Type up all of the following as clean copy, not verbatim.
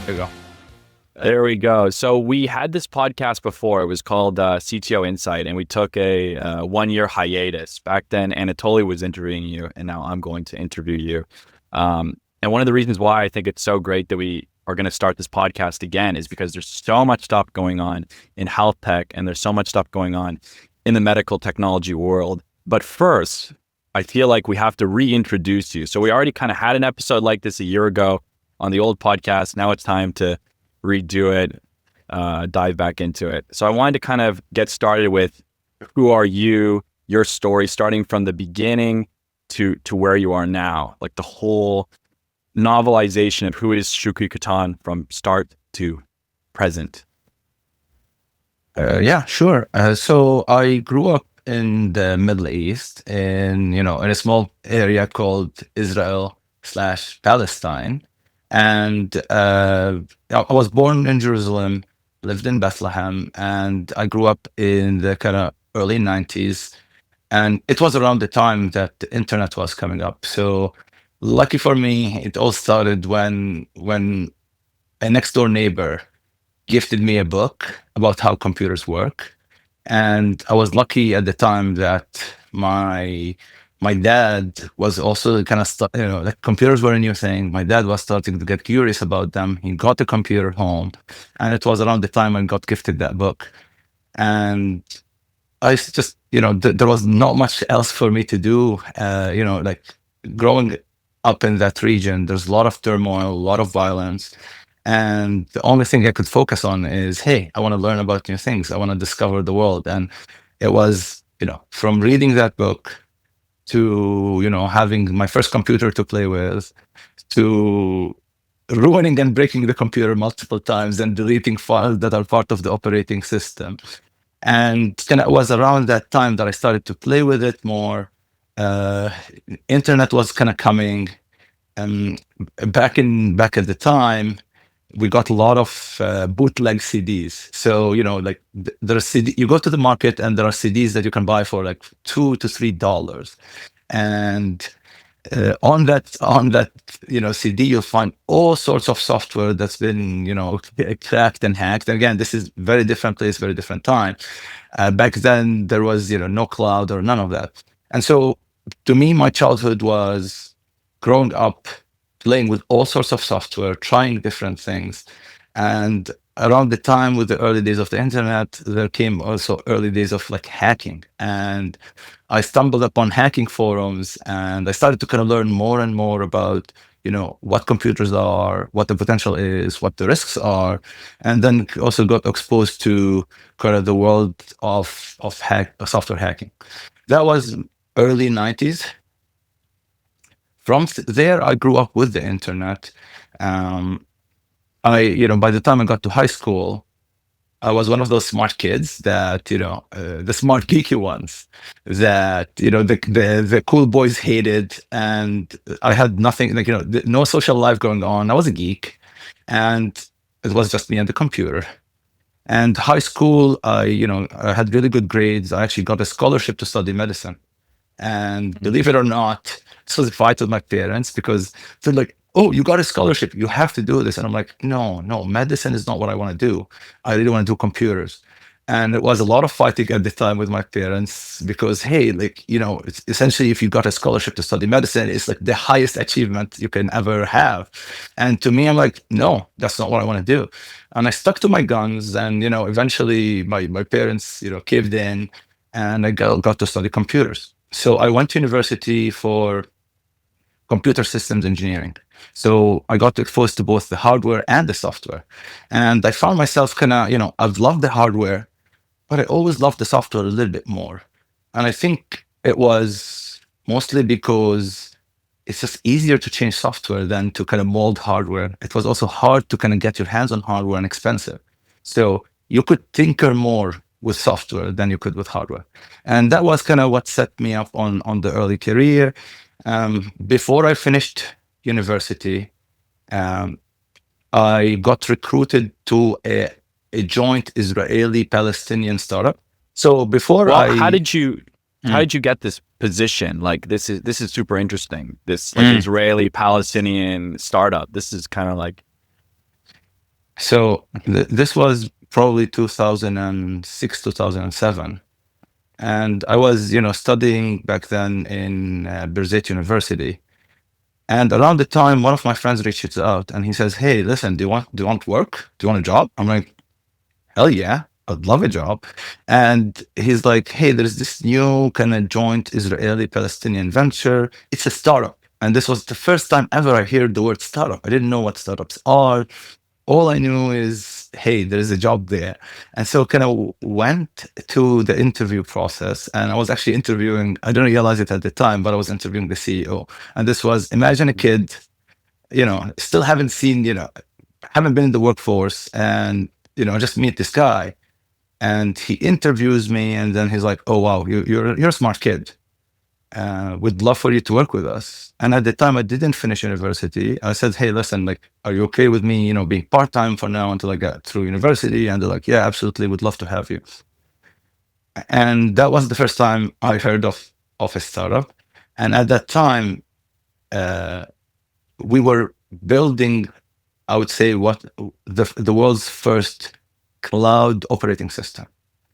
There you go. There we go. So we had this podcast before. It was called CTO Insight, and we took a 1-year hiatus. Back then, Anatoly was interviewing you, and now I'm going to interview you. And one of the reasons why I think it's so great that we are going to start this podcast again is because there's so much stuff going on in health tech, and there's so much stuff going on in the medical technology world. But first, I feel like we have to reintroduce you. So we already kind of had an episode like this a year ago on the old podcast. Now it's time to redo it, dive back into it. So I wanted to kind of get started with who are you, your story, starting from the beginning to where you are now, like the whole novelization of who is Shukri Khatan from start to present. Yeah, sure. So I grew up in the Middle East in a small area called Israel/Palestine. And I was born in Jerusalem, lived in Bethlehem, and I grew up in the kind of early 90s. And it was around the time that the internet was coming up. So lucky for me, it all started when a next door neighbor gifted me a book about how computers work. And I was lucky at the time that my dad was also kind of like computers were a new thing. My dad was starting to get curious about them. He got a computer home, and it was around the time I got gifted that book. And I just there was not much else for me to do. Like growing up in that region, there's a lot of turmoil, a lot of violence. And the only thing I could focus on is, hey, I want to learn about new things. I want to discover the world. And it was, from reading that book to, having my first computer to play with, to ruining and breaking the computer multiple times and deleting files that are part of the operating system. And it was around that time that I started to play with it more. Internet was kind of coming. Back at the time, we got a lot of bootleg CDs. So, there are CD, you go to the market and there are CDs that you can buy for like $2 to $3. And on that CD, you'll find all sorts of software that's been, cracked and hacked. And again, this is very different place, very different time. Back then, there was, no cloud or none of that. And so to me, my childhood was growing up playing with all sorts of software, trying different things. And around the time with the early days of the internet, there came also early days of like hacking. And I stumbled upon hacking forums, and I started to kind of learn more and more about, what computers are, what the potential is, what the risks are. And then also got exposed to kind of the world of software hacking. That was early 90s. From there, I grew up with the internet. By the time I got to high school, I was one of those smart kids that, the smart geeky ones that, the cool boys hated. And I had nothing, no social life going on. I was a geek, and it was just me and the computer. And high school, I had really good grades. I actually got a scholarship to study medicine. And believe it or not, this was a fight with my parents because they're like, "Oh, you got a scholarship. You have to do this." And I'm like, no, medicine is not what I want to do. I really want to do computers. And it was a lot of fighting at the time with my parents because, hey, it's essentially if you got a scholarship to study medicine, it's like the highest achievement you can ever have. And to me, I'm like, no, that's not what I want to do. And I stuck to my guns. And, eventually my parents, caved in, and I got to study computers. So I went to university for computer systems engineering. So I got exposed to both the hardware and the software. And I found myself I've loved the hardware, but I always loved the software a little bit more. And I think it was mostly because it's just easier to change software than to kind of mold hardware. It was also hard to kind of get your hands on hardware and expensive. So you could tinker more with software than you could with hardware. And that was kind of what set me up on the early career. Before I finished university, I got recruited to a joint Israeli-Palestinian startup. So before how did you get this position? Like this is super interesting. This Israeli-Palestinian startup. This is kind of like So this was probably 2006, 2007. And I was, studying back then in Birzeit University. And around the time, one of my friends reaches out and he says, "Hey, listen, do you want work? Do you want a job?" I'm like, "Hell yeah, I'd love a job." And he's like, "Hey, there's this new kind of joint Israeli-Palestinian venture. It's a startup." And this was the first time ever I heard the word startup. I didn't know what startups are. All I knew is, hey, there is a job there. And so kind of went to the interview process. And I was actually interviewing, I didn't realize it at the time, but I was interviewing the CEO. And this was, imagine a kid, still haven't seen, haven't been in the workforce, and, I just meet this guy and he interviews me. And then he's like, "Oh, wow, you're a smart kid. We'd love for you to work with us." And at the time, I didn't finish university. I said, "Hey, listen, like, are you okay with me, being part time for now until I get through university?" And they're like, "Yeah, absolutely, would love to have you." And that was the first time I heard of a startup. And at that time, uh, we were building, I would say, what the world's first cloud operating system.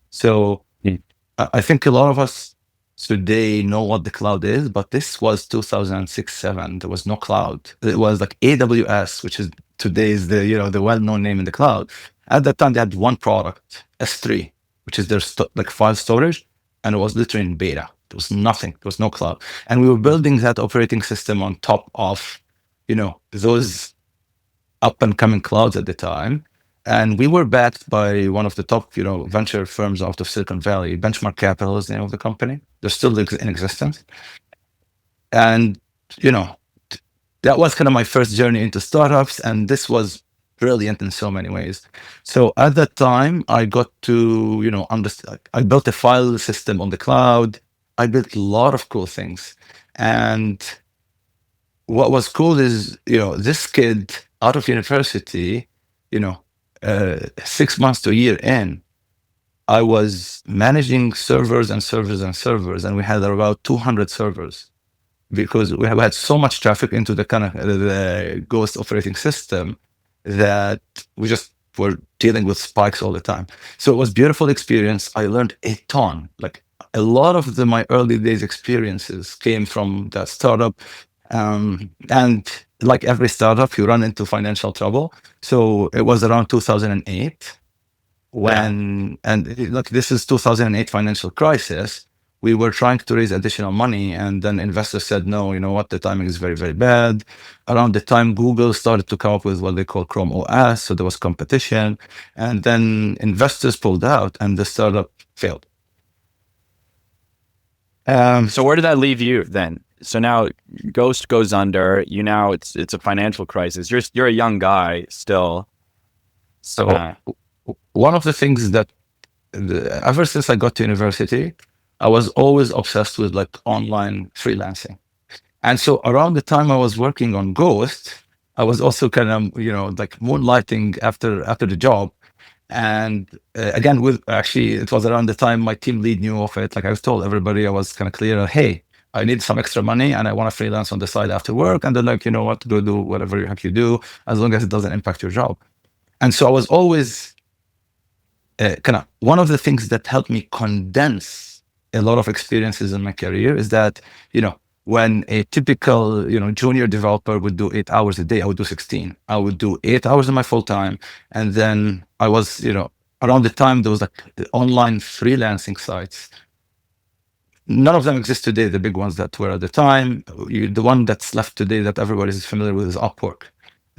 So Mm. I think a lot of us today know what the cloud is, but this was 2006, 7. There was no cloud. It was like AWS, which is today's the well-known name in the cloud. At that time, they had one product, S3, which is their like file storage, and it was literally in beta. There was nothing. There was no cloud, and we were building that operating system on top of, those up and coming clouds at the time. And we were backed by one of the top, venture firms out of Silicon Valley. Benchmark Capital is the name of the company. They're still in existence. And, you know, that was kind of my first journey into startups. And this was brilliant in so many ways. So at that time, I got to, understand. I built a file system on the cloud. I built a lot of cool things. And what was cool is, this kid out of university, 6 months to a year in, I was managing servers and servers and servers, and we had about 200 servers because we have had so much traffic into the kind of the Ghost operating system that we just were dealing with spikes all the time. So it was a beautiful experience. I learned a ton. Like a lot of my early days experiences came from that startup. And like every startup, you run into financial trouble. So it was around 2008 Yeah. look, this is 2008 financial crisis. We were trying to raise additional money, and then investors said, "No, you know what? The timing is very, very bad." Around the time Google started to come up with what they call Chrome OS, so there was competition, and then investors pulled out, and the startup failed. So where did that leave you then? So now Ghost goes under. You now it's a financial crisis. You're a young guy still. So Uh, one of the things that ever since I got to university, I was always obsessed with like online freelancing. And so around the time I was working on Ghost, I was also kind of, like moonlighting after the job. And again, with actually, it was around the time my team lead knew of it. Like I was told everybody, I was kind of clear, "Hey, I need some extra money and I want to freelance on the side after work." And they're like, "You know what, go do whatever you have to do as long as it doesn't impact your job." And so I was always kind of one of the things that helped me condense a lot of experiences in my career is that, when a typical, junior developer would do 8 hours a day, I would do 16. I would do 8 hours in my full time. And then I was, around the time there was like the online freelancing sites. None of them exist today, the big ones that were at the time. The one that's left today that everybody is familiar with is Upwork.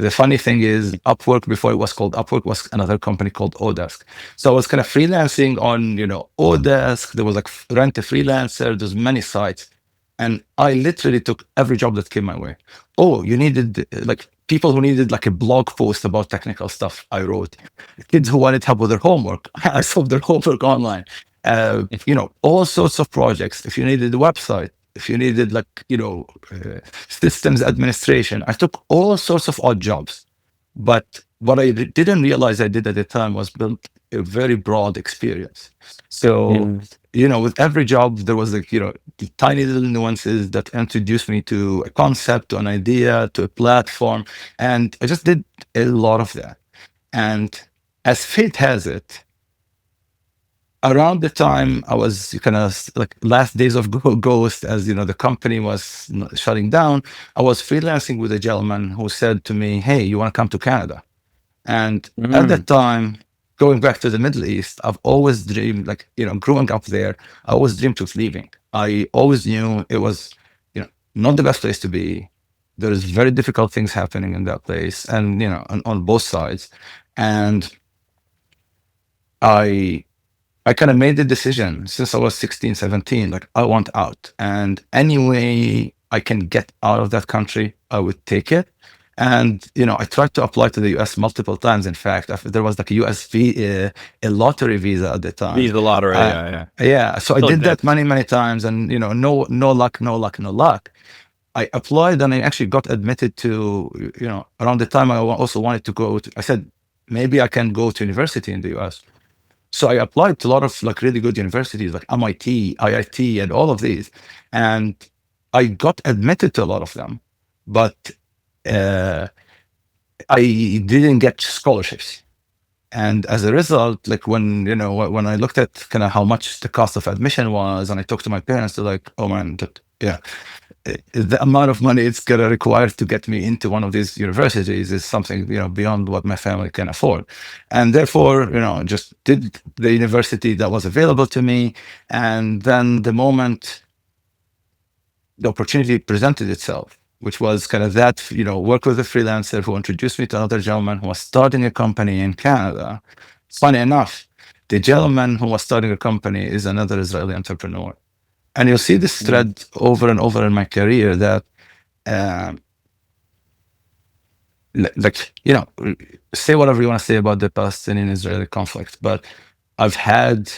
The funny thing is, Upwork, before it was called Upwork, was another company called Odesk. So I was kind of freelancing on, Odesk. There was like Rent a Freelancer. There's many sites. And I literally took every job that came my way. Oh, you needed like people who needed like a blog post about technical stuff, I wrote. Kids who wanted help with their homework, I solved their homework online. All sorts of projects. If you needed a website, if you needed like, systems administration, I took all sorts of odd jobs. But what I didn't realize I did at the time was build a very broad experience. So, Mm. with every job, there was like, the tiny little nuances that introduced me to a concept, to an idea, to a platform. And I just did a lot of that. And as fate has it, around the time I was kind of like last days of Ghost, as you know, the company was shutting down, I was freelancing with a gentleman who said to me, "Hey, you want to come to Canada?" And at that Mm. time, going back to the Middle East, I've always dreamed, like, you know, growing up there, I always dreamed of leaving. I always knew it was, you know, not the best place to be. There's very difficult things happening in that place, and, you know, on both sides. And I I kind of made the decision since I was 16, 17, like I want out. And any way I can get out of that country, I would take it. And, you know, I tried to apply to the US multiple times. In fact, there was like a a lottery visa at the time. Visa lottery. Uh, Yeah. Yeah. yeah. So I Still did that exists. many, many times, and, you know, no luck, no luck, no luck. I applied and I actually got admitted to, you know, around the time I also wanted to go to, I said, maybe I can go to university in the US. So I applied to a lot of like really good universities like MIT, IIT, and all of these. And I got admitted to a lot of them, but uh, I didn't get scholarships. And as a result, like when, you know, when I looked at kind of how much the cost of admission was, and I talked to my parents, they're like, "Oh man, yeah, the amount of money it's gonna require to get me into one of these universities is something, you know, beyond what my family can afford." And therefore, you know, just did the university that was available to me. And then the moment the opportunity presented itself, which was kind of that, you know, work with a freelancer who introduced me to another gentleman who was starting a company in Canada. Funny enough, the gentleman who was starting a company is another Israeli entrepreneur. And you'll see this Mm. thread over and over in my career that, um, like, you know, say whatever you want to say about the Palestinian-Israeli conflict, but I've had,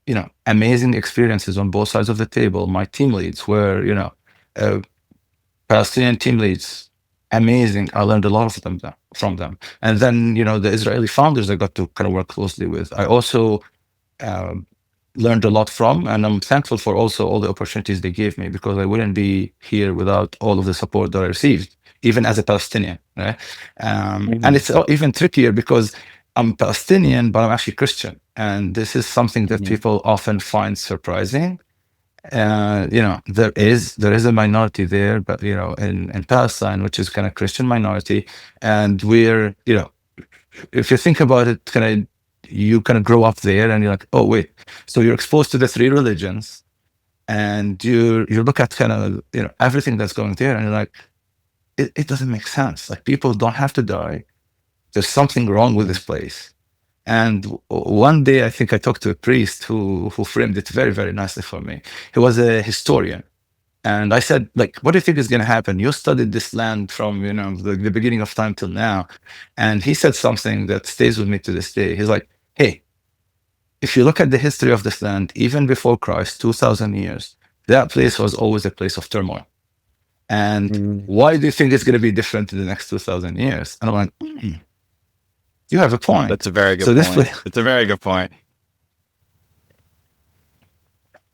you know, amazing experiences on both sides of the table. My team leads were, you know, uh, Palestinian team leads, amazing. I learned a lot of them from them. And then, you know, the Israeli founders I got to kind of work closely with. I also um, learned a lot from, and I'm thankful for also all the opportunities they gave me, because I wouldn't be here without all of the support that I received, even as a Palestinian. Right? And Mhm. it's even trickier because I'm Palestinian, but I'm actually Christian, and this is something that Mhm. people often find surprising. You know, there is a minority there, but, you know, in Palestine, which is kind of Christian minority, and we're, you know, if you think about it, kind of, you kind of grow up there and you're like, oh wait, so you're exposed to the three religions, and you look at kind of, you know, everything that's going there, and you're like, it doesn't make sense. Like, people don't have to die. There's something wrong with this place. And one day, I think I talked to a priest who framed it very, very nicely for me. He was a historian. And I said, like, what do you think is going to happen? You studied this land from, you know, the beginning of time till now. And he said something that stays with me to this day. He's like, hey, if you look at the history of this land, even before Christ, 2000 years, that place was always a place of turmoil. And Mhm. why do you think it's going to be different in the next 2000 years? And I'm like, you have a point. That's a very good So this point. place, It's a very good point.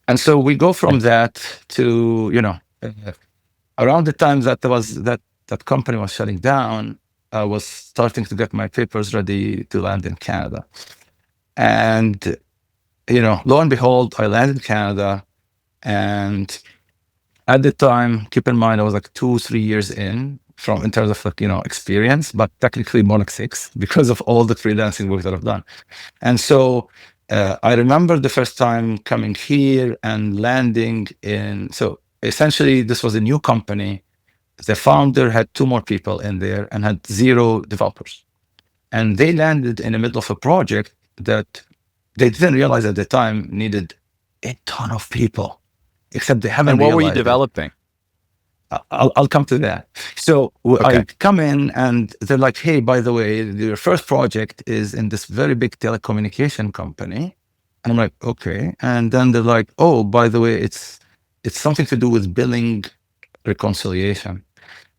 and so we go from that to, you know, around the time that that company was shutting down, I was starting to get my papers ready to land in Canada. And, you know, lo and behold, I landed in Canada. And at the time, keep in mind, I was like 2, 3 years in terms of, like, you know, experience, but technically more like 6 because of all the freelancing work that I've done. And so I remember the first time coming here and landing in. So essentially, this was a new company. The founder had 2 more people in there and had 0 developers. And they landed in the middle of a project that they didn't realize at the time needed a ton of people, except they haven't And what were you realized it. developing? I'll come to that. So Okay. I come in and they're like, hey, by the way, your first project is in this very big telecommunication company. And I'm like, okay. And then they're like, oh, by the way, it's something to do with billing reconciliation.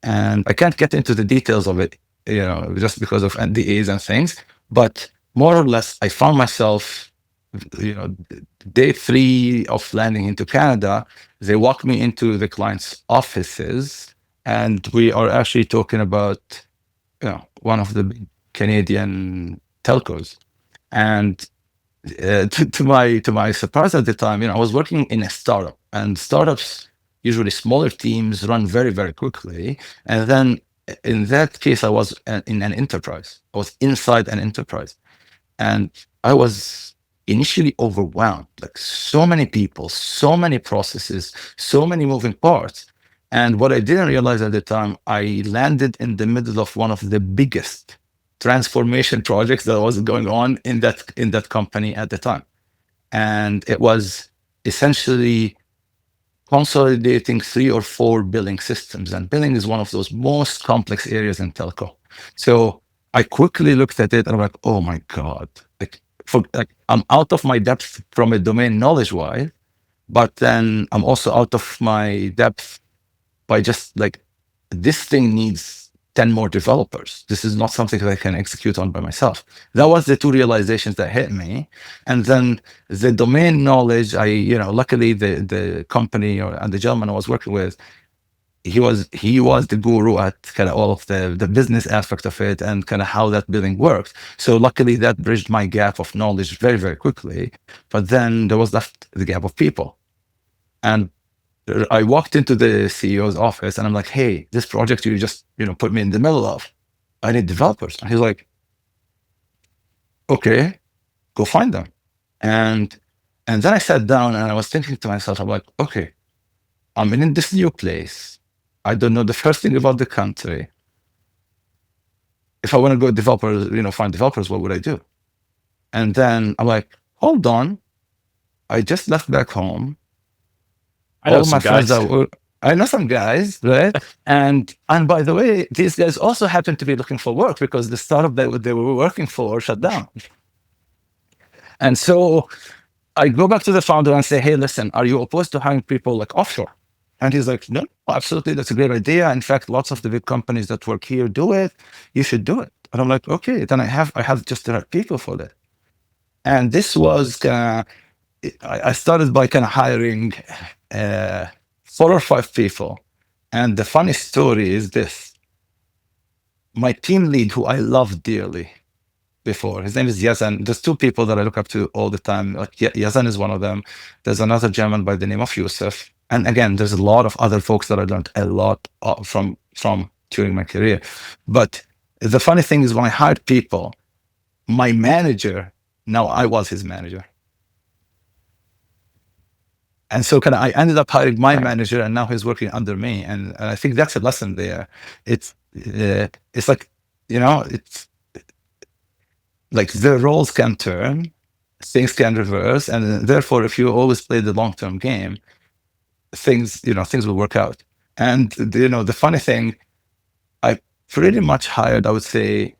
And I can't get into the details of it, you know, just because of NDAs and things. But more or less, I found myself, you know, day 3 of landing into Canada, they walk me into the client's offices, and we are actually talking about, you know, one of the big Canadian telcos. And to my surprise at the time, I was working in a startup, and startups, usually smaller teams, run very, very quickly. And then in that case, I was in an enterprise. I was inside an enterprise, and I was initially overwhelmed. Like, so many people, so many processes, so many moving parts. And what I didn't realize at the time, I landed in the middle of one of the biggest transformation projects that was going on in that company at the time. And it was essentially consolidating 3 or 4 billing systems. And billing is one of those most complex areas in telco. So I quickly looked at it and I'm like, oh my God. I'm out of my depth from a domain knowledge wise, but then I'm also out of my depth by just like, this thing needs 10 more developers. This is not something that I can execute on by myself. That was the two realizations that hit me. And then the domain knowledge, luckily the company and the gentleman I was working with, he was the guru at kind of all of the business aspect of it and kind of how that billing works. So luckily that bridged my gap of knowledge very, very quickly. But then there was left the gap of people. And I walked into the CEO's office and I'm like, hey, this project you just, put me in the middle of, I need developers. And he's like, okay, go find them. And then I sat down and I was thinking to myself, I'm like, okay, I'm in this new place. I don't know the first thing about the country. If I want to go find developers, what would I do? And then I'm like, hold on. I just left back home. I know All my some friends guys. I know some guys, right? And by the way, these guys also happen to be looking for work because the startup that they were working for shut down. And so I go back to the founder and say, hey, listen, are you opposed to hiring people like offshore? And he's like, no, absolutely, that's a great idea. In fact, lots of the big companies that work here do it. You should do it. And I'm like, okay, then I have just the right people for that. And this was I started by kind of hiring 4 or 5 people. And the funny story is this. My team lead, who I love dearly before, his name is Yazan. There's 2 people that I look up to all the time. Like, Yazan is one of them. There's another gentleman by the name of Yusuf. And again, there's a lot of other folks that I learned a lot from during my career. But the funny thing is, when I hired people, my manager, now I was his manager. And so I ended up hiring my manager, and now he's working under me. And I think that's a lesson there. It's like, it's like the roles can turn, things can reverse, and therefore, if you always play the long-term game, things will work out. And the funny thing, I pretty much hired, I would say,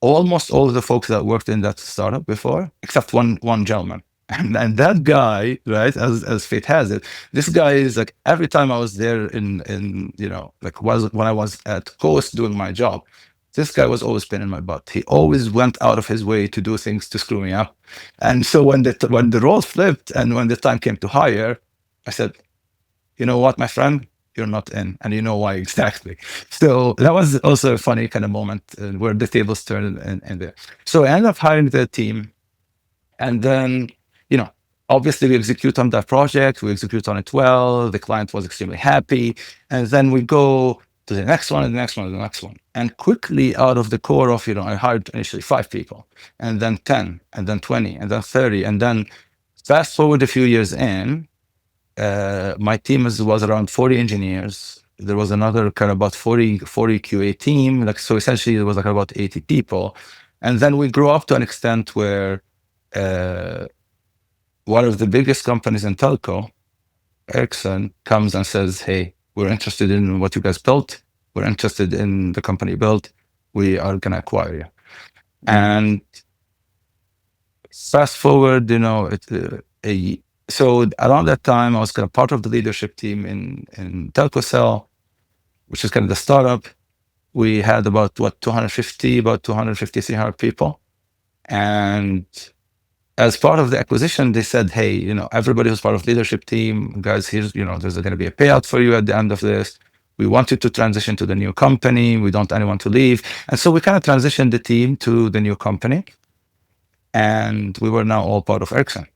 almost all of the folks that worked in that startup before, except one gentleman. And that guy, right, as fate has it, this guy is like, every time I was there in when I was at Coast doing my job, this guy was always spinning my butt. He always went out of his way to do things to screw me up. And so when the roles flipped and when the time came to hire, I said, you know what, my friend, you're not in, and you know why exactly. So that was also a funny kind of moment where the tables turned in there. So I ended up hiring the team, and then, obviously we execute on that project. We execute on it well. The client was extremely happy, and then we go to the next one and the next one and the next one. And quickly, out of the core of, I hired initially 5 people, and then 10, and then 20, and then 30, and then fast forward a few years in. My team was around 40 engineers. There was another kind of about 40 QA team. So essentially there was like about 80 people. And then we grew up to an extent where one of the biggest companies in telco, Ericsson, comes and says, hey, we're interested in what you guys built. We're interested in the company you built. We are going to acquire you. And fast forward, so around that time, I was kind of part of the leadership team in TelcoCell, which is kind of the startup. We had about 250, 300 people. And as part of the acquisition, they said, hey, everybody who's part of the leadership team, guys, here's, there's going to be a payout for you at the end of this. We wanted to transition to the new company. We don't anyone to leave. And so we kind of transitioned the team to the new company. And we were now all part of Ericsson.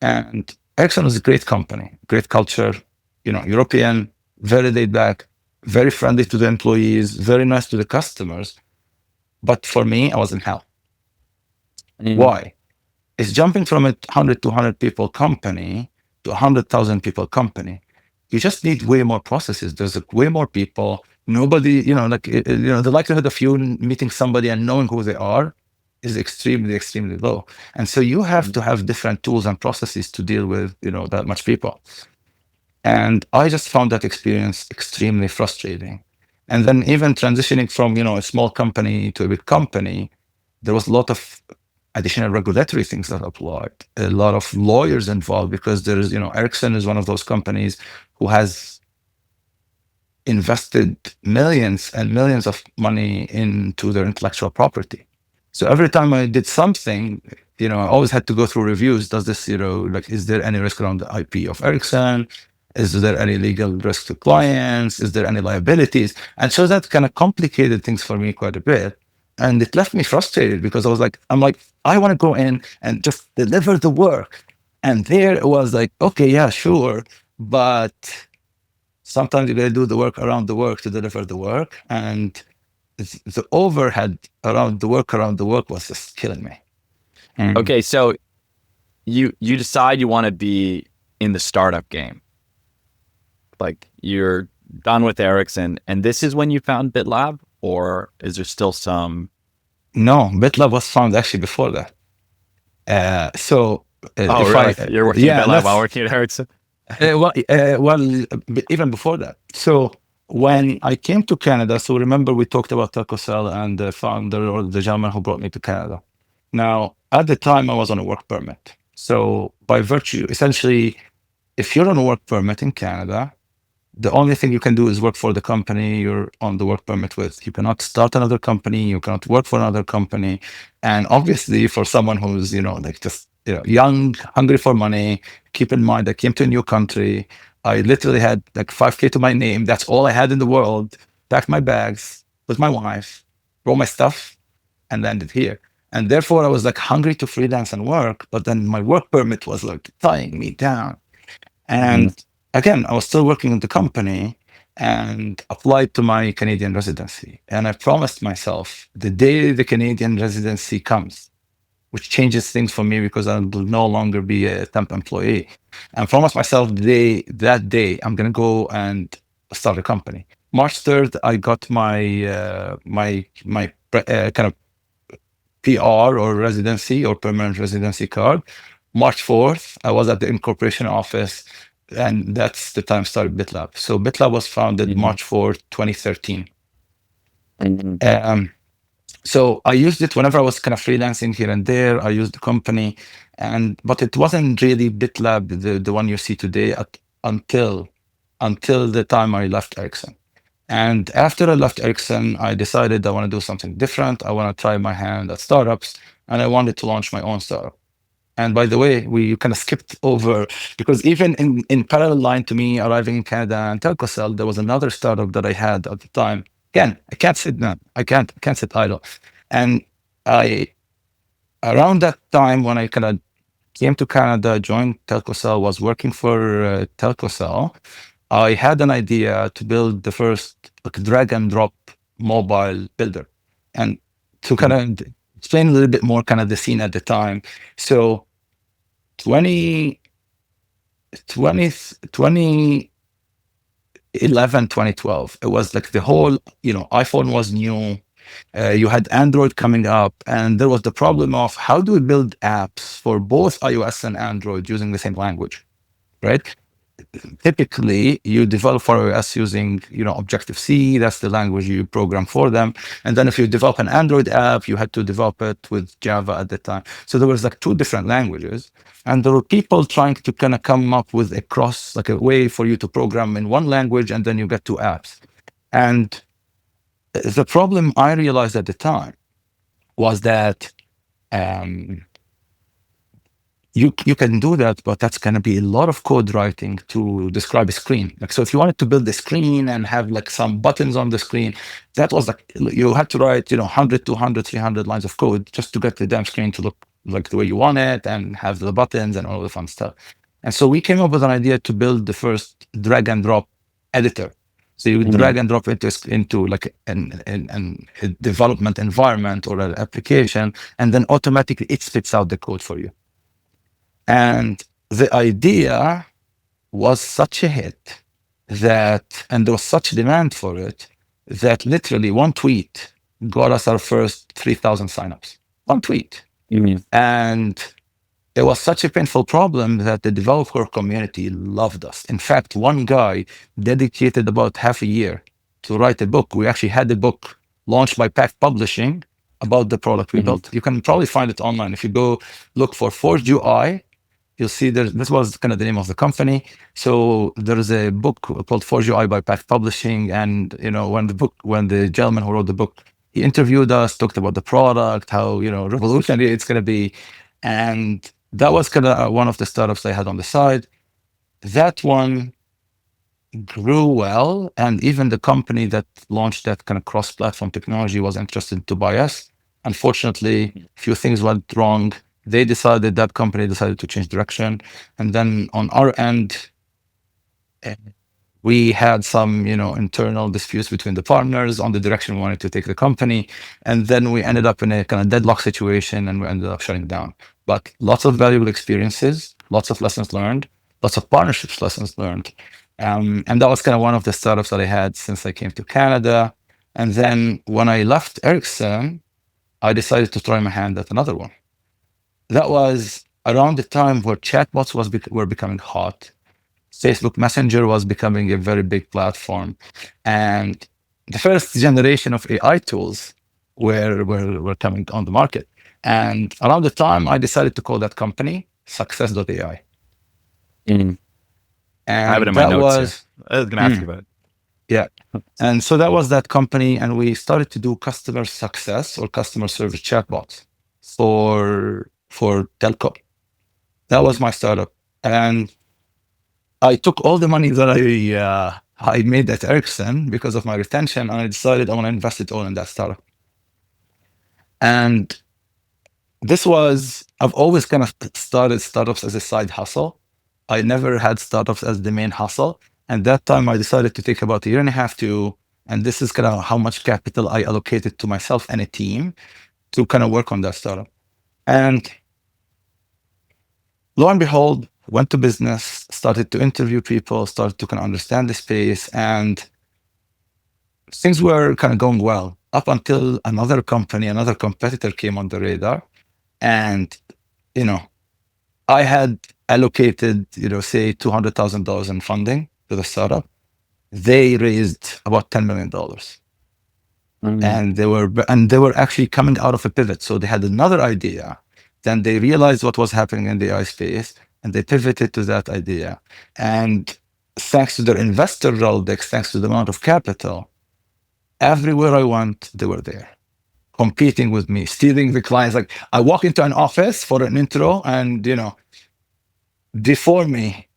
And Ericsson was a great company, great culture, European, very laid back, very friendly to the employees, very nice to the customers. But for me, I was in hell. Why? It's jumping from a 100 to 100 people company to a 100,000 people company. You just need way more processes. There's way more people. Nobody, the likelihood of you meeting somebody and knowing who they are is extremely, extremely low. And so you have to have different tools and processes to deal with, that much people. And I just found that experience extremely frustrating. And then even transitioning from, a small company to a big company, there was a lot of additional regulatory things that applied, a lot of lawyers involved, because there's, Ericsson is one of those companies who has invested millions and millions of money into their intellectual property. So every time I did something, I always had to go through reviews. Does this, is there any risk around the IP of Ericsson? Is there any legal risk to clients? Is there any liabilities? And so that kind of complicated things for me quite a bit. And it left me frustrated because I'm like, I want to go in and just deliver the work. And there it was like, okay, yeah, sure. But sometimes you got to do the work around the work to deliver the work. And the overhead around the work was just killing me. Okay, so you decide you want to be in the startup game. Like you're done with Ericsson, and this is when you found BitLab, or is there still some? No, BitLab was found actually before that. Really? You're working at BitLab while working at Ericsson? Well, even before that. So when I came to Canada, so remember we talked about Telcocell and the founder or the gentleman who brought me to Canada. Now, at the time, I was on a work permit. So by virtue, essentially, if you're on a work permit in Canada, the only thing you can do is work for the company you're on the work permit with. You cannot start another company. You cannot work for another company. And obviously, for someone who's, young, hungry for money, keep in mind, I came to a new country. I literally had like 5K to my name. That's all I had in the world. Packed my bags with my wife, brought my stuff, and landed here. And therefore, I was like hungry to freelance and work. But then my work permit was like tying me down. And again, I was still working in the company and applied to my Canadian residency. And I promised myself the day the Canadian residency comes, which changes things for me because I will no longer be a temp employee. And promised myself that day, I'm going to go and start a company. March 3rd, I got my kind of PR or residency or permanent residency card. March 4th, I was at the incorporation office, and that's the time started BitLab. So BitLab was founded March 4th, 2013. So I used it whenever I was kind of freelancing here and there. I used the company, but it wasn't really BitLab, the one you see today, until the time I left Ericsson. And after I left Ericsson, I decided I want to do something different. I want to try my hand at startups, and I wanted to launch my own startup. And by the way, we kind of skipped over, because even in parallel line to me arriving in Canada and Telcocell, there was another startup that I had at the time. Again, I can't sit down. I can't sit idle. And around that time when I kind of came to Canada, joined Telcocell, was working for Telcocell, I had an idea to build the first drag and drop mobile builder. And to kind of explain a little bit more kind of the scene at the time. So 2011, 2012, it was like the whole, iPhone was new. You had Android coming up, and there was the problem of how do we build apps for both iOS and Android using the same language, right? Typically, you develop for iOS using, Objective-C. That's the language you program for them. And then if you develop an Android app, you had to develop it with Java at the time. So there was like two different languages. And there were people trying to kind of come up with a way for you to program in one language, and then you get two apps. And the problem I realized at the time was that you can do that, but that's going to be a lot of code writing to describe a screen. Like, so if you wanted to build a screen and have like some buttons on the screen, that was like, you had to write, 100, 200, 300 lines of code just to get the damn screen to look like the way you want it and have the buttons and all the fun stuff. And so we came up with an idea to build the first drag and drop editor. So you drag and drop it into like a development environment or an application, and then automatically it spits out the code for you. And the idea was such a hit and there was such demand for it, that literally one tweet got us our first 3,000 signups. One tweet. And it was such a painful problem that the developer community loved us. In fact, one guy dedicated about half a year to write a book. We actually had a book launched by Pact Publishing about the product we built. You can probably find it online. If you go look for Forge UI, you'll see this was kind of the name of the company. So there is a book called Forge UI by Pact Publishing. And, when the gentleman who wrote the book, he interviewed us, talked about the product, how, revolutionary it's going to be. And that was kind of one of the startups I had on the side. That one grew well. And even the company that launched that kind of cross-platform technology was interested to buy us. Unfortunately, a few things went wrong. That company decided to change direction. And then on our end, we had some, internal disputes between the partners on the direction we wanted to take the company. And then we ended up in a kind of deadlock situation, and we ended up shutting down. But lots of valuable experiences, lots of lessons learned, lots of partnerships lessons learned. And that was kind of one of the startups that I had since I came to Canada. And then when I left Ericsson, I decided to try my hand at another one. That was around the time where chatbots were becoming hot. Facebook Messenger was becoming a very big platform. And the first generation of AI tools were coming on the market. And around the time, I decided to call that company Success.ai. I have it in my notes. I was going to ask you about it. Yeah. And so that was that company. And we started to do customer success or customer service chatbots for telco. That was my startup. And I took all the money that I made at Ericsson because of my retention, and I decided I want to invest it all in that startup. And I've always kind of started startups as a side hustle. I never had startups as the main hustle. And that time I decided to take about a year and a half and this is kind of how much capital I allocated to myself and a team to kind of work on that startup. And lo and behold, went to business, started to interview people, started to kind of understand the space, and things were kind of going well up until another competitor came on the radar. And, I had allocated, say $200,000 in funding to the startup. They raised about $10 million. And they were actually coming out of a pivot. So they had another idea. Then they realized what was happening in the AI space, and they pivoted to that idea. And thanks to their investor Rolodex, thanks to the amount of capital, everywhere I went, they were there, competing with me, stealing the clients. Like, I walk into an office for an intro, and before me,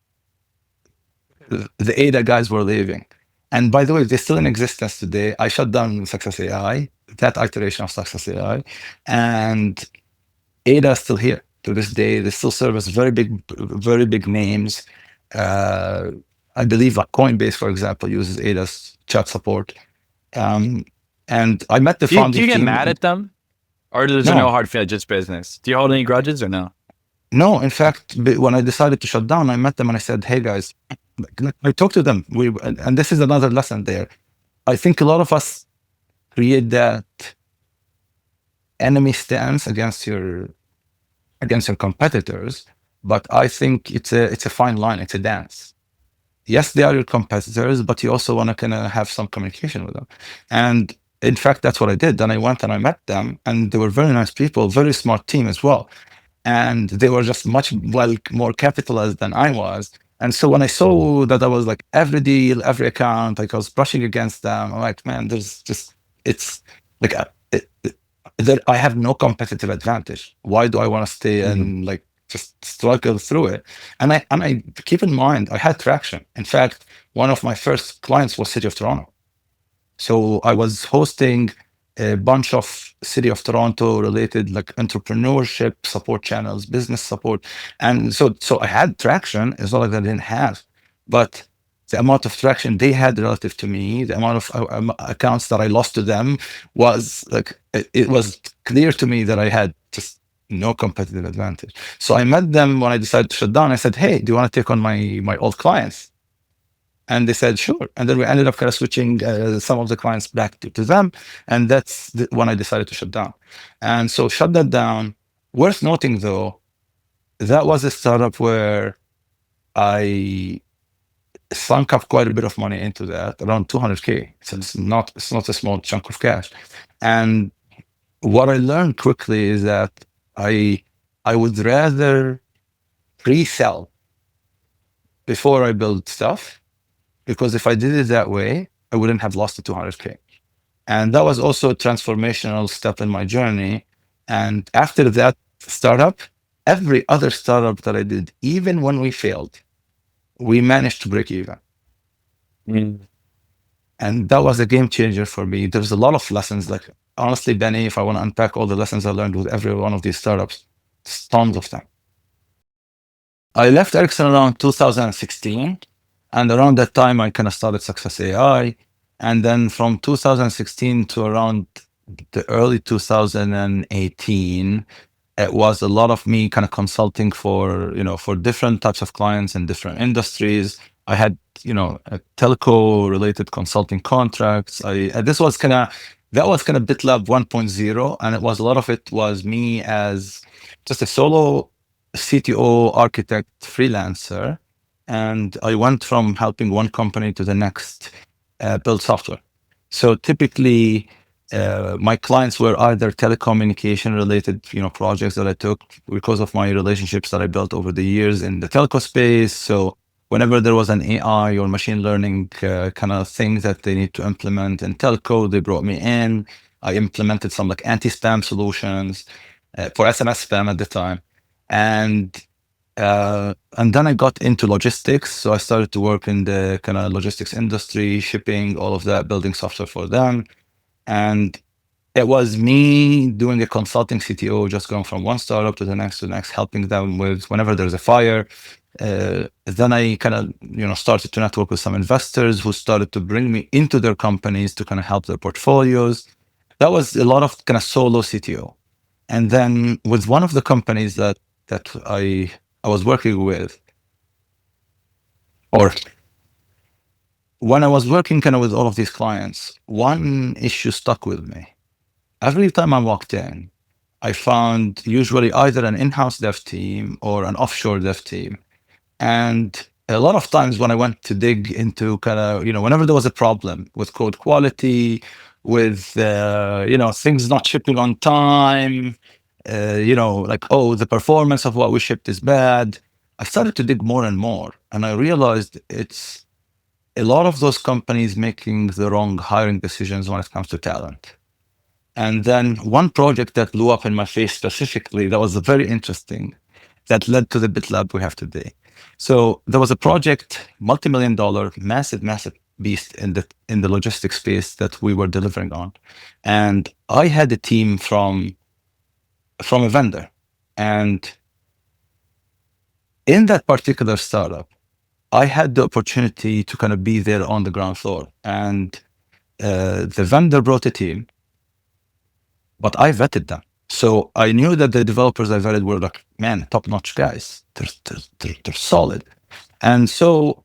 the ADA guys were leaving. And by the way, they're still in existence today. I shut down Success AI, that iteration of Success AI, and ADA is still here to this day. They still serve as very big names. I believe like Coinbase, for example, uses ADA's chat support. And I met the founding team. Do you get mad at them? Or is there no hard feeling, just business? Do you hold any grudges or no? No, in fact, when I decided to shut down, I met them and I said, hey guys, I talked to them. And this is another lesson there. I think a lot of us create that enemy stance against your competitors, but I think it's a fine line. It's a dance. Yes, they are your competitors, but you also want to kind of have some communication with them. And in fact, that's what I did. Then I went and I met them, and they were very nice people, very smart team as well. And they were just much more capitalized than I was. And so when I saw that I was like every deal, every account, like I was brushing against them, I'm like, man, it's like I have no competitive advantage. Why do I want to stay and like just struggle through it. And I keep in mind, I had traction. In fact, one of my first clients was City of Toronto. So I was hosting a bunch of City of Toronto related like entrepreneurship support channels, business support. And so I had traction. It's not like I didn't have, but the amount of traction they had relative to me, the amount of accounts that I lost to them was like, it was clear to me that I had just no competitive advantage. So I met them when I decided to shut down. I said, hey, do you want to take on my old clients? And they said, sure. And then we ended up kind of switching some of the clients back to them. And that's when I decided to shut down. And so shut that down. Worth noting though, that was a startup where I sunk up quite a bit of money into that, around 200K. So it's not a small chunk of cash. And what I learned quickly is that I would rather pre-sell before I build stuff, because if I did it that way, I wouldn't have lost the 200K. And that was also a transformational step in my journey. And after that startup, every other startup that I did, even when we failed, we managed to break even. Mm. And that was a game changer for me. There's a lot of lessons. Like, honestly, Benny, if I want to unpack all the lessons I learned with every one of these startups, it's tons of them. I left Ericsson around 2016. And around that time, I kind of started Success AI. And then from 2016 to around the early 2018, it was a lot of me kind of consulting for different types of clients in different industries. I had, telco related consulting contracts. That was kind of BitLab 1.0. And it was a lot of it was me as just a solo CTO architect freelancer. And I went from helping one company to the next build software. So typically, my clients were either telecommunication related, projects that I took because of my relationships that I built over the years in the telco space. So whenever there was an AI or machine learning kind of thing that they need to implement in telco, they brought me in. I implemented some like anti-spam solutions for SMS spam at the time. And then I got into logistics. So I started to work in the kind of logistics industry, shipping, all of that, building software for them. And it was me doing a consulting CTO, just going from one startup to the next, helping them with whenever there's a fire. Then I kind of, started to network with some investors who started to bring me into their companies to kind of help their portfolios. That was a lot of kind of solo CTO. And then with one of the companies that I was working with, or when I was working kind of with all of these clients, one issue stuck with me. Every time I walked in, I found usually either an in-house dev team or an offshore dev team. And a lot of times when I went to dig into kind of, whenever there was a problem with code quality, with, things not shipping on time, like, oh, the performance of what we shipped is bad, I started to dig more and more. And I realized it's a lot of those companies making the wrong hiring decisions when it comes to talent. And then one project that blew up in my face specifically, that was very interesting, that led to the BitLab we have today. So there was a project, multi-million-dollar, massive beast in the logistics space that we were delivering on. And I had a team from a vendor. And in that particular startup, I had the opportunity to kind of be there on the ground floor. And the vendor brought a team, but I vetted them. So I knew that the developers I vetted were like, man, top-notch guys. They're solid. And so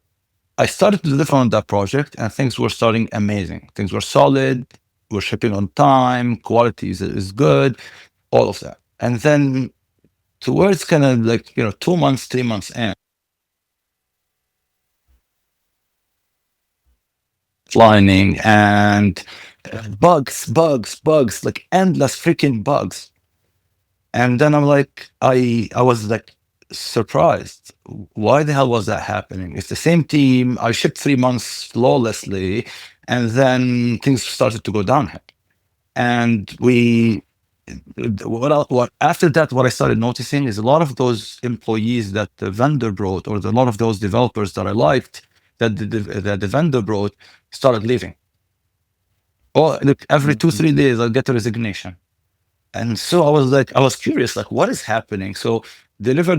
I started to deliver on that project, and things were starting amazing. Things were solid. We're shipping on time. Quality is good. All of that. And then towards kind of like, 2 months, 3 months in, lining and bugs, like endless freaking bugs. And then I'm like, I was like surprised. Why the hell was that happening? It's the same team. I shipped 3 months flawlessly, and then things started to go downhill. And we what after that, what I started noticing is a lot of those employees that the vendor brought, or a lot of those developers that I liked, that the vendor brought, started leaving. Oh, look, every two, Mhm. 3 days, I'll get a resignation. And so I was curious, like, what is happening? So deliver,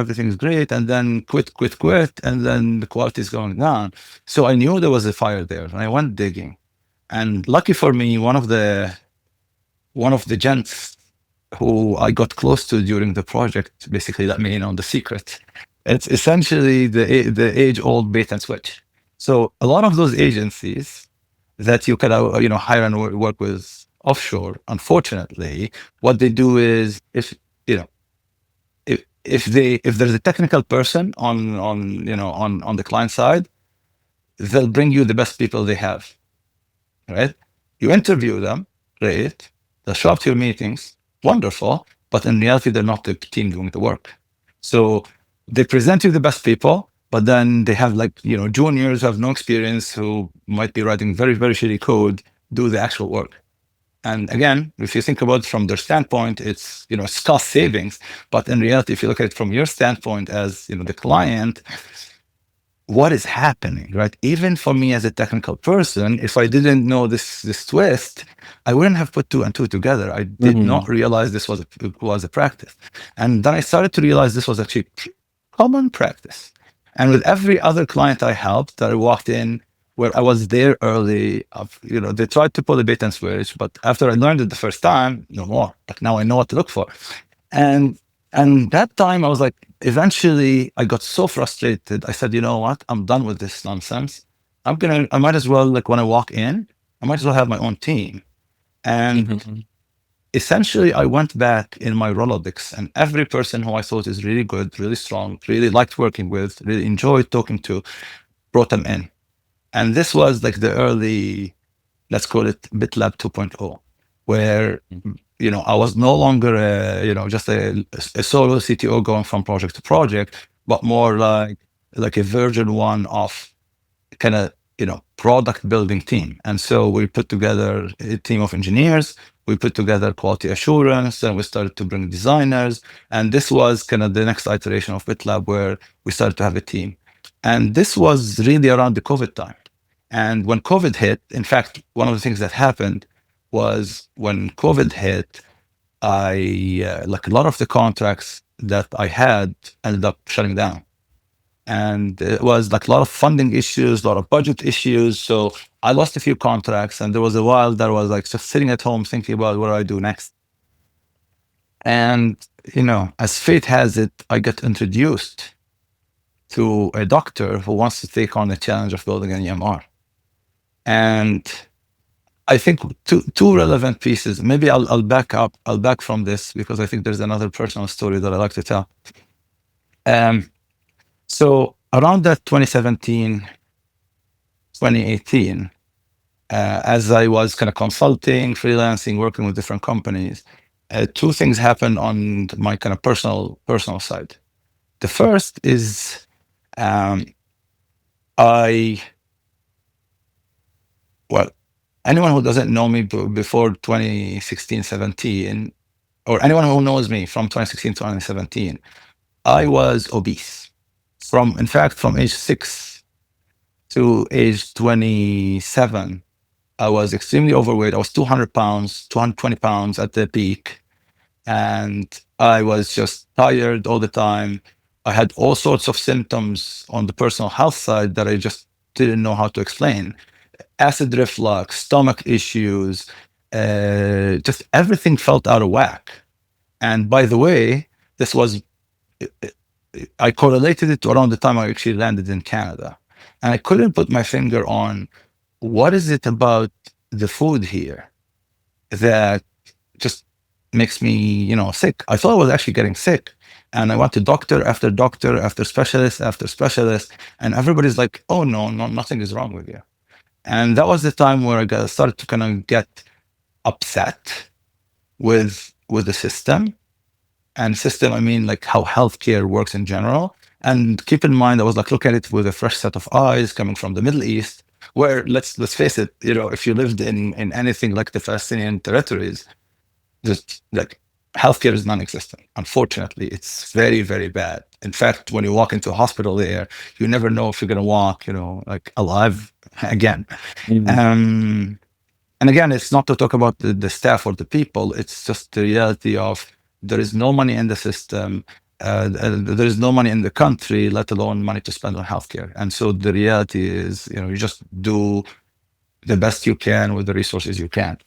everything's great, and then quit, and then the quality is going down. So I knew there was a fire there, and I went digging. And lucky for me, one of the gents who I got close to during the project basically let me in on the secret. It's essentially the age old bait and switch. So a lot of those agencies that you can hire and work with offshore, unfortunately, what they do is, if you know if there's a technical person on the client side, they'll bring you the best people they have, right? You interview them, great. They'll show up to your meetings, wonderful. But in reality, they're not the team doing the work. So they present you the best people, but then they have, like, juniors who have no experience, who might be writing very, very shitty code, do the actual work. And again, if you think about it from their standpoint, it's cost savings. But in reality, if you look at it from your standpoint as the client, what is happening, right? Even for me as a technical person, if I didn't know this twist, I wouldn't have put two and two together. I did not Mhm. realize this was a practice. And then I started to realize this was actually common practice. And with every other client I helped that I walked in, where I was there early, they tried to pull a bait and switch, but after I learned it the first time, no more. Like, now I know what to look for. And that time I was like, eventually I got so frustrated. I said, you know what? I'm done with this nonsense. I might as well, like, when I walk in, I might as well have my own team. And Mhm. essentially I went back in my Rolodex, and every person who I thought is really good, really strong, really liked working with, really enjoyed talking to, brought them in. And this was like the early, let's call it BitLab 2.0, where I was no longer just a solo CTO going from project to project, but more like a version one of kind of product building team. And so we put together a team of engineers, we put together quality assurance, and we started to bring designers. And this was kind of the next iteration of BitLab, where we started to have a team. And this was really around the COVID time. And when COVID hit, in fact, one of the things that happened was, when COVID hit, like, a lot of the contracts that I had ended up shutting down. And it was like a lot of funding issues, a lot of budget issues. So I lost a few contracts, and there was a while that I was like just sitting at home thinking about what do I do next. And as fate has it, I got introduced to a doctor who wants to take on the challenge of building an EMR. And I think two relevant pieces. Maybe I'll back up. I'll back from this, because I think there's another personal story that I like to tell. Um, so around that 2017, 2018, as I was kind of consulting, freelancing, working with different companies, two things happened on my kind of personal side. The first is, um, I well, anyone who doesn't know me before 2016, 17, or anyone who knows me from 2016 to 2017, I was obese. In fact, from age 6 to age 27, I was extremely overweight. I was 200 pounds, 220 pounds at the peak. And I was just tired all the time. I had all sorts of symptoms on the personal health side that I just didn't know how to explain. Acid reflux, stomach issues, just everything felt out of whack. And by the way, this was, I correlated it to around the time I actually landed in Canada. And I couldn't put my finger on what is it about the food here that just makes me, sick. I thought I was actually getting sick. And I went to doctor after specialist after specialist. And everybody's like, oh, no, nothing is wrong with you. And that was the time where started to kind of get upset with the system. And system, I mean, like, how healthcare works in general. And keep in mind, I was like looking at it with a fresh set of eyes coming from the Middle East, where, let's face it, if you lived in anything like the Palestinian territories, just like healthcare is non-existent. Unfortunately, it's very, very bad. In fact, when you walk into a hospital there, you never know if you're gonna walk, like alive again. Mhm. Um, and again, it's not to talk about the staff or the people. It's just the reality of there is no money in the system. There is no money in the country, let alone money to spend on healthcare. And so the reality is, you just do the best you can with the resources you can.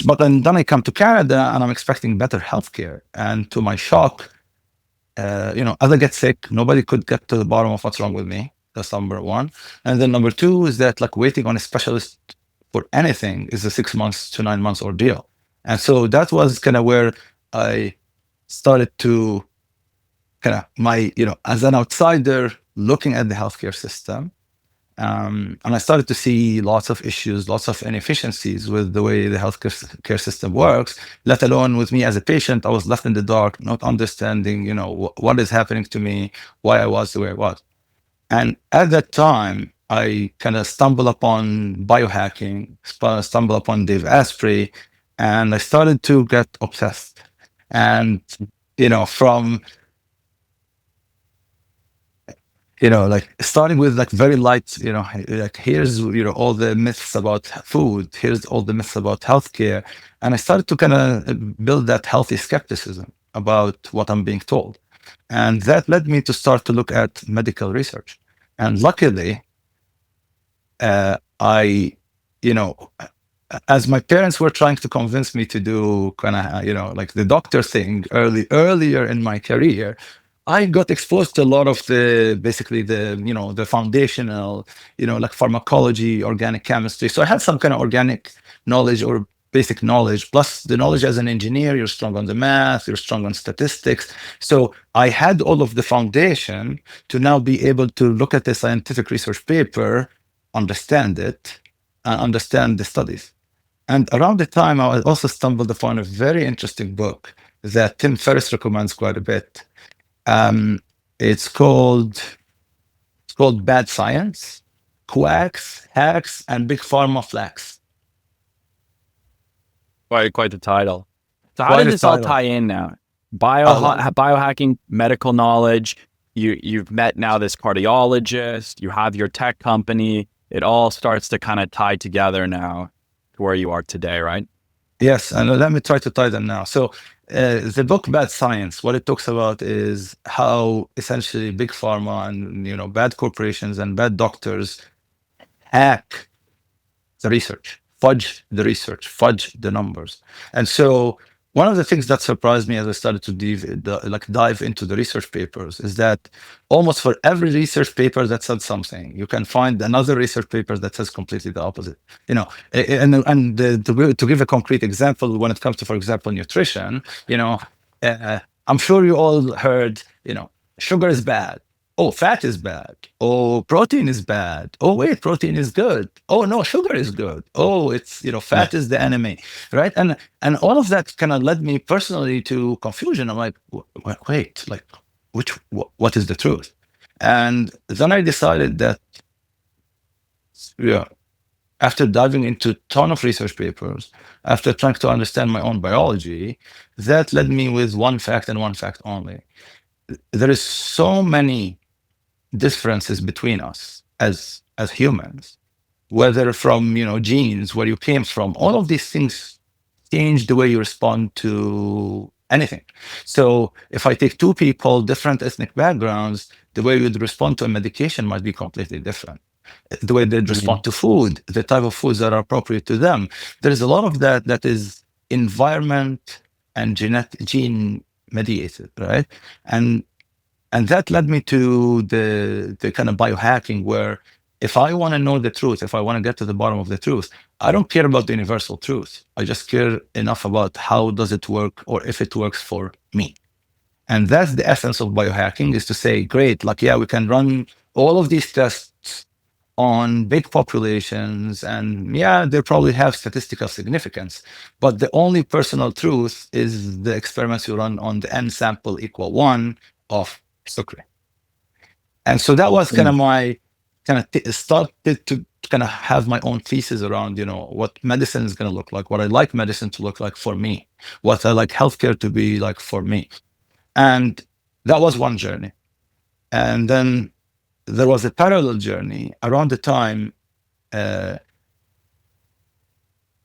But then I come to Canada and I'm expecting better healthcare. And to my shock, as I get sick, nobody could get to the bottom of what's wrong with me. That's number one. And then number two is that like waiting on a specialist for anything is a 6 months to 9 months ordeal. And so that was kind of where I started to as an outsider looking at the healthcare system. And I started to see lots of issues, lots of inefficiencies with the way the healthcare care system works, let alone with me as a patient. I was left in the dark, not understanding, what is happening to me, why I was the way I was. And at that time, I kind of stumbled upon biohacking, stumbled upon Dave Asprey, and I started to get obsessed. And, from like starting with like very light, like here's, all the myths about food, here's all the myths about healthcare. And I started to kind of build that healthy skepticism about what I'm being told. And that led me to start to look at medical research. And luckily, I, you know, as my parents were trying to convince me to do kind of, like the doctor thing earlier in my career, I got exposed to a lot of basically the foundational, like pharmacology, organic chemistry. So I had some kind of organic knowledge or basic knowledge, plus the knowledge as an engineer, you're strong on the math, you're strong on statistics. So I had all of the foundation to now be able to look at the scientific research paper, understand it, and understand the studies. And around the time, I also stumbled upon a very interesting book that Tim Ferriss recommends quite a bit. Um, it's called Bad Science, Quacks, Hacks, and Big Pharma Flax. Quite the title. So how Quite did a this all title. tie in now? Uh, Biohacking, medical knowledge. You've met now this cardiologist. You have your tech company. It all starts to kind of tie together now to where you are today, right? yes, and let me try to tie them now. So, the book Bad Science, what it talks about is how essentially big pharma and bad corporations and bad doctors hack the research, fudge the numbers. And so one of the things that surprised me as I started to dive into the research papers is that almost for every research paper that said something, you can find another research paper that says completely the opposite. To give a concrete example, when it comes to, for example, nutrition, uh, I'm sure you all heard, sugar is bad. Oh, fat is bad. Oh, protein is bad. Oh, wait, protein is good. Oh, no, sugar is good. Oh, it's, Yeah. fat is the enemy, right? And all of that kind of led me personally to confusion. I'm like, wait, like, what is the truth? And then I decided that, yeah, after diving into a ton of research papers, after trying to understand my own biology, that led me with one fact and one fact only. There is so many differences between us as humans, whether from genes, where you came from, all of these things change the way you respond to anything. So if I take two people, different ethnic backgrounds, the way you'd respond to a medication might be completely different. The way they'd Mhm. respond to food, the type of foods that are appropriate to them. There is a lot of that is environment and gene mediated, right? And and that led me to the kind of biohacking where if I want to know the truth, if I want to get to the bottom of the truth, I don't care about the universal truth. I just care enough about how does it work or if it works for me. And that's the essence of biohacking, is to say, great, like, yeah, we can run all of these tests on big populations, and yeah, they probably have statistical significance. But the only personal truth is the experiments you run on the n sample equal one of sucre. And so that was kind Mm. of my started to kind of have my own thesis around, what medicine is going to look like, what I like medicine to look like for me, what I like healthcare to be like for me. And that was one journey. And then there was a parallel journey around the time, uh,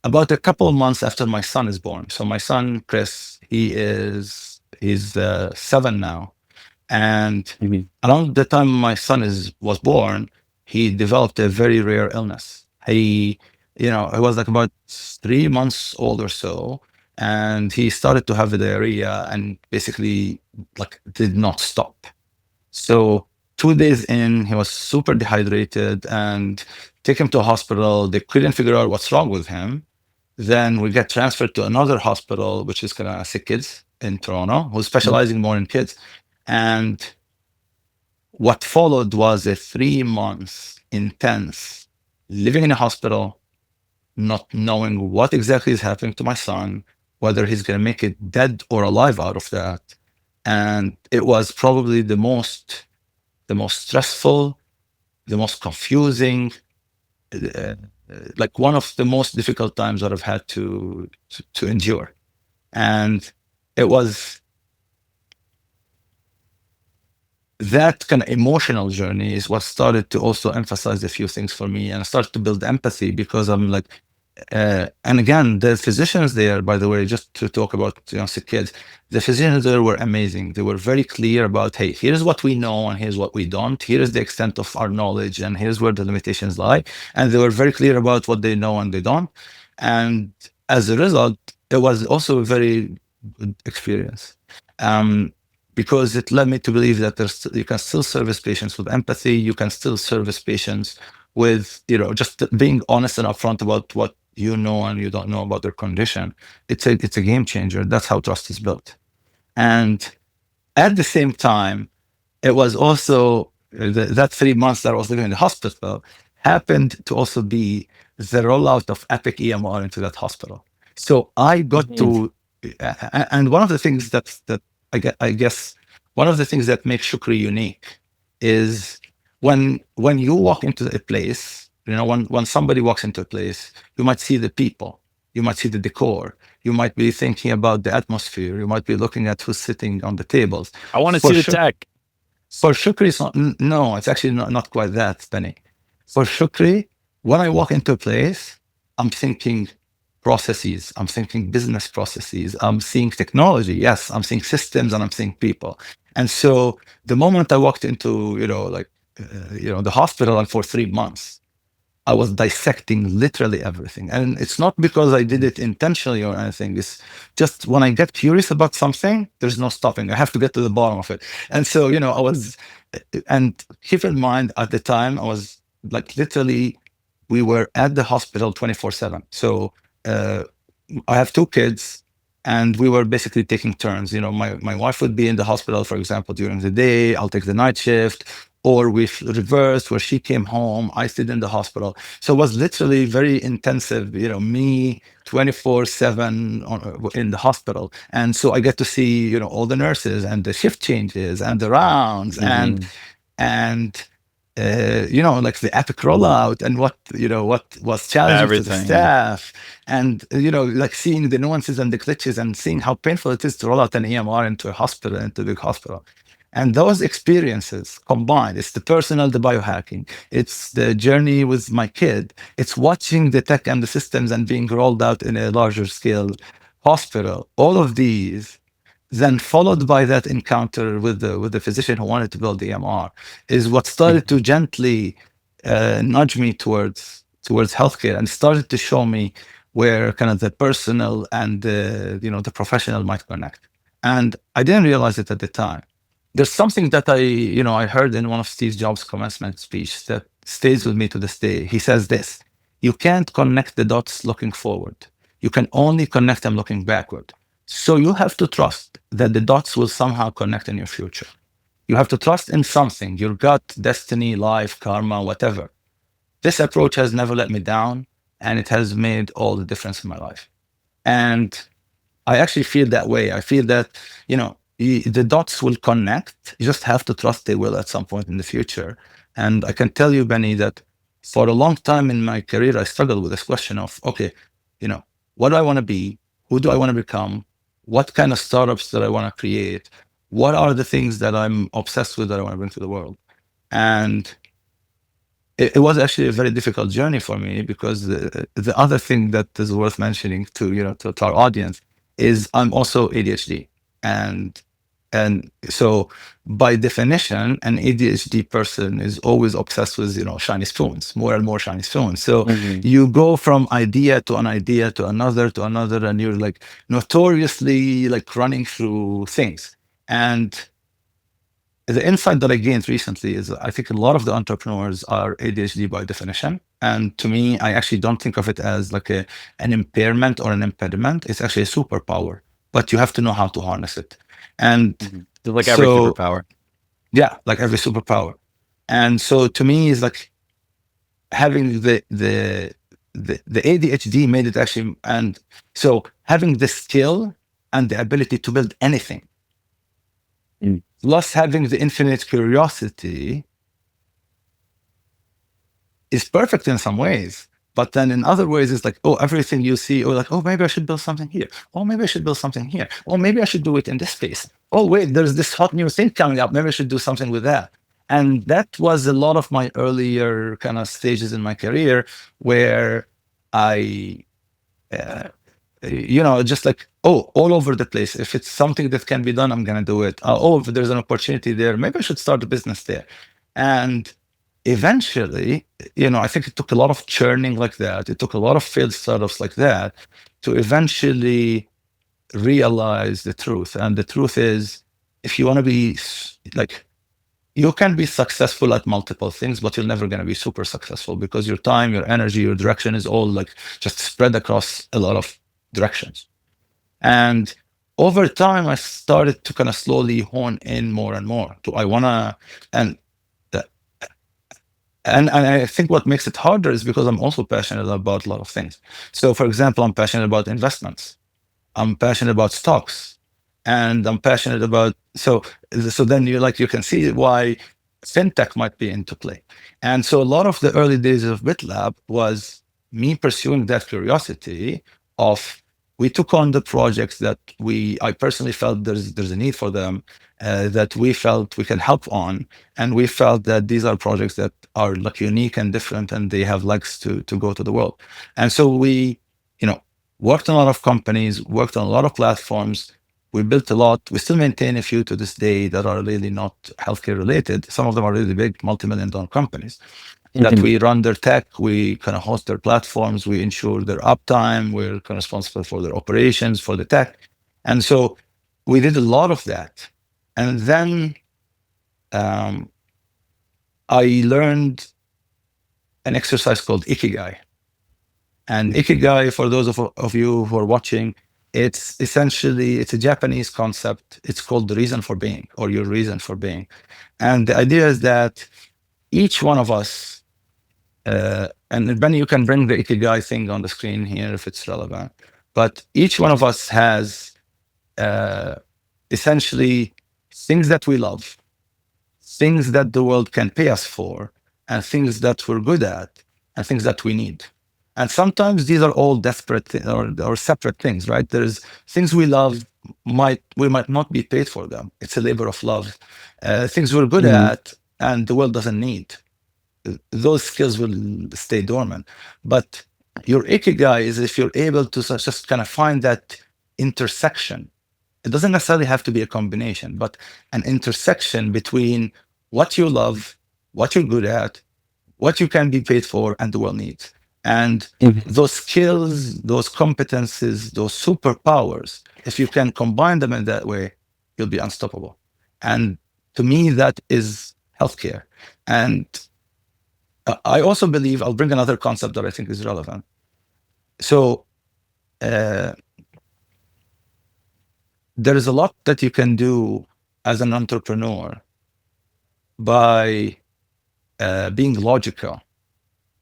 about a couple of months after my son is born. So my son, Chris, he's 7 now. And Mhm. around the time my son was born, he developed a very rare illness. He was like about 3 months old or so, and he started to have diarrhea and basically like did not stop. So 2 days in, he was super dehydrated and take him to a hospital. They couldn't figure out what's wrong with him. Then we get transferred to another hospital, which is kind of sick kids in Toronto, who's specializing more in kids. And what followed was a 3 months intense living in a hospital, not knowing what exactly is happening to my son, whether he's going to make it dead or alive out of that. And it was probably the most stressful, the most confusing, uh, like one of the most difficult times that I've had to endure. And it was that kind of emotional journey is what started to also emphasize a few things for me, and I started to build empathy because I'm like, and again, the physicians there, by the way, just to talk about sick kids, the physicians there were amazing. They were very clear about, hey, here's what we know and here's what we don't. Here is the extent of our knowledge and here's where the limitations lie. And they were very clear about what they know and they don't. And as a result, it was also a very good experience. Because it led me to believe that you can still service patients with empathy. You can still service patients with, just being honest and upfront about what you know and you don't know about their condition. It's a game changer. That's how trust is built. And at the same time, it was also that 3 months that I was living in the hospital happened to also be the rollout of Epic EMR into that hospital. So I got to, and one of the things that I guess one of the things that makes Shukri unique is when you walk into a place, when somebody walks into a place, you might see the people, you might see the decor, you might be thinking about the atmosphere, you might be looking at who's sitting on the tables. I want to For see the sure, tech. for Shukri, it's not, no, it's actually not quite that, Benny. For Shukri, when I walk into a place, I'm thinking processes, I'm thinking business processes, I'm seeing technology, yes, I'm seeing systems, and I'm seeing people. And so the moment I walked into, the hospital, and for 3 months, I was dissecting literally everything. And it's not because I did it intentionally or anything. It's just when I get curious about something, there's no stopping. I have to get to the bottom of it. And so, I was, and keep in mind at the time, I was like literally, we were at the hospital 24/7. So I have 2 kids, and we were basically taking turns. My wife would be in the hospital, for example, during the day. I'll take the night shift, or we reversed, where she came home, I stayed in the hospital. So it was literally very intensive, me 24/7 in the hospital. And so I get to see, all the nurses and the shift changes and the rounds and like the epic rollout and what was challenging to the Everything. Yeah. staff, and like seeing the nuances and the glitches and seeing how painful it is to roll out an EMR into a hospital, into a big hospital. And those experiences combined, it's the personal, the biohacking, it's the journey with my kid, it's watching the tech and the systems and being rolled out in a larger scale hospital. All of these, then followed by that encounter with the physician who wanted to build the EMR, is what started to gently nudge me towards healthcare, and started to show me where kind of the personal and the professional might connect. And I didn't realize it at the time. There's something that I heard in one of Steve Jobs' commencement speech that stays with me to this day. He says this: you can't connect the dots looking forward. You can only connect them looking backward. So you have to trust that the dots will somehow connect in your future. You have to trust in something, your gut, destiny, life, karma, whatever. This approach has never let me down, and it has made all the difference in my life. And I actually feel that way. I feel that, the dots will connect. You just have to trust they will at some point in the future. And I can tell you, Benny, that for a long time in my career, I struggled with this question of, okay, what do I want to be? Who do I want to become? What kind of startups that I want to create? What are the things that I'm obsessed with that I want to bring to the world? And it was actually a very difficult journey for me, because the other thing that is worth mentioning to our audience is I'm also ADHD. And so by definition, an ADHD person is always obsessed with shiny spoons, more and more shiny spoons. So Hmm. you go from idea to an idea to another, and you're like notoriously like running through things. And the insight that I gained recently is I think a lot of the entrepreneurs are ADHD by definition. And to me, I actually don't think of it as like an impairment or an impediment. It's actually a superpower, but you have to know how to harness it. And Hmm. Just like every so, superpower. yeah, like every superpower. And so to me, is like having the ADHD made it actually, and so having the skill and the ability to build anything, Mm. plus having the infinite curiosity, is perfect in some ways. But then in other ways, it's like, oh, everything you see, oh, like, oh, maybe I should build something here. Oh, maybe I should build something here. Oh, maybe I should do it in this space. Oh, wait, there's this hot new thing coming up. Maybe I should do something with that. And that was a lot of my earlier kind of stages in my career, where I, uh, just like, oh, all over the place. If it's something that can be done, I'm going to do it. Oh, if there's an opportunity there, maybe I should start a business there. And eventually, I think it took a lot of churning like that. It took a lot of failed startups like that to eventually realize the truth. And the truth is, if you want to be like, you can be successful at multiple things, but you're never going to be super successful, because your time, your energy, your direction is all like just spread across a lot of directions. And over time, I started to kind of slowly hone in more and more. Do I want to, and uh, and I think what makes it harder is because I'm also passionate about a lot of things. So, for example, I'm passionate about investments. I'm passionate about stocks, and I'm passionate about so then you can see why fintech might be into play. And so a lot of the early days of BitLab was me pursuing that curiosity of, we took on the projects that I personally felt there's a need for them, that we felt we can help on, and we felt that these are projects that are like unique and different, and they have legs to go to the world. And so we, you know, worked on a lot of companies, worked on a lot of platforms. We built a lot. We still maintain a few to this day that are really not healthcare related. Some of them are really big, multi-million-dollar companies that Hmm. we run their tech. We kind of host their platforms. We ensure their uptime. We're kind of responsible for their operations, for the tech. And so we did a lot of that. And then um, I learned an exercise called Ikigai. And Ikigai, for those of you who are watching, it's essentially, it's a Japanese concept. It's called the reason for being, or your reason for being. And the idea is that each one of us, and Benny, you can bring the Ikigai thing on the screen here if it's relevant, but each one of us has uh, essentially things that we love, things that the world can pay us for, and things that we're good at, and things that we need. And sometimes these are all desperate or separate things, right? There's things we love, we might not be paid for them. It's a labor of love. Things we're good Hmm. at and the world doesn't need. Those skills will stay dormant. But your ikigai is if you're able to just kind of find that intersection. It doesn't necessarily have to be a combination, but an intersection between what you love, what you're good at, what you can be paid for, and the world needs. And Hmm. those skills, those competencies, those superpowers, if you can combine them in that way, you'll be unstoppable. And to me, that is healthcare. And I also believe, I'll bring another concept that I think is relevant. So uh, there is a lot that you can do as an entrepreneur by being logical,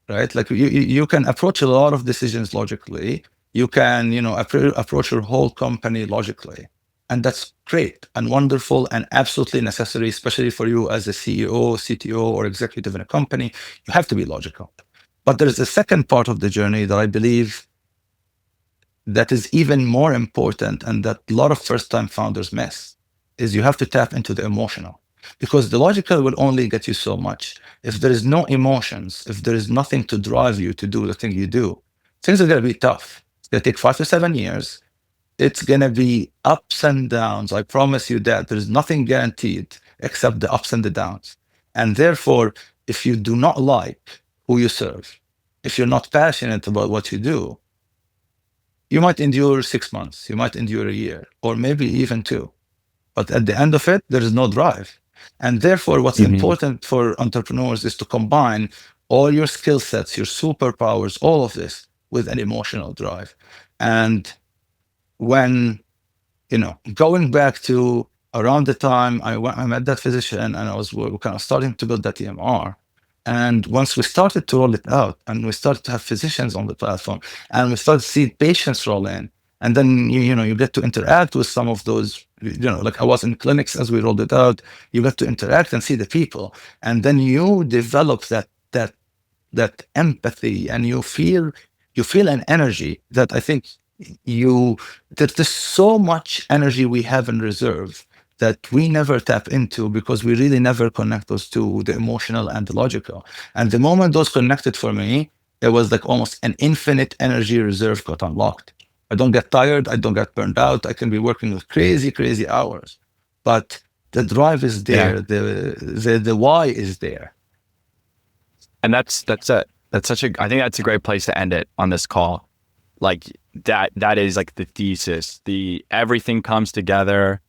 right? Like you can approach a lot of decisions logically. You can, approach your whole company logically. And that's great and wonderful and absolutely necessary, especially for you as a CEO, CTO, or executive in a company. You have to be logical. But there's a second part of the journey that I believe that is even more important, and that a lot of first-time founders miss, is you have to tap into the emotional. Because the logical will only get you so much. If there is no emotions, if there is nothing to drive you to do the thing you do, things are going to be tough. It's going to take 5 to 7 years. It's going to be ups and downs. I promise you that there's nothing guaranteed except the ups and the downs. And therefore, if you do not like who you serve, if you're not passionate about what you do, you might endure 6 months, you might endure a year, or maybe even two. But at the end of it, there is no drive. And therefore, what's important for entrepreneurs is to combine all your skill sets, your superpowers, all of this with an emotional drive. And when, going back to around the time I met that physician, and we're kind of starting to build that EMR. And once we started to roll it out, and we started to have physicians on the platform, and we started to see patients roll in, and then you get to interact with some of those, like I was in clinics as we rolled it out. You get to interact and see the people, and then you develop that empathy, and you feel an energy that I think there's so much energy we have in reserve that we never tap into, because we really never connect those two, the emotional and the logical. And the moment those connected for me, it was like almost an infinite energy reserve got unlocked. I don't get tired, I don't get burned out, I can be working with crazy hours, but the drive is there, the why is there. And that's such a, I think that's a great place to end it on this call. Like that is like the thesis, everything comes together.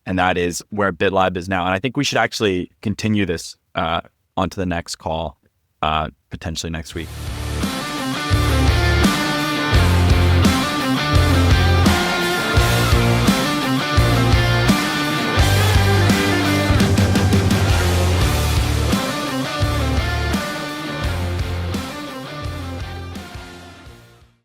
And that is where BitLab is now. And I think we should actually continue this onto the next call, potentially next week.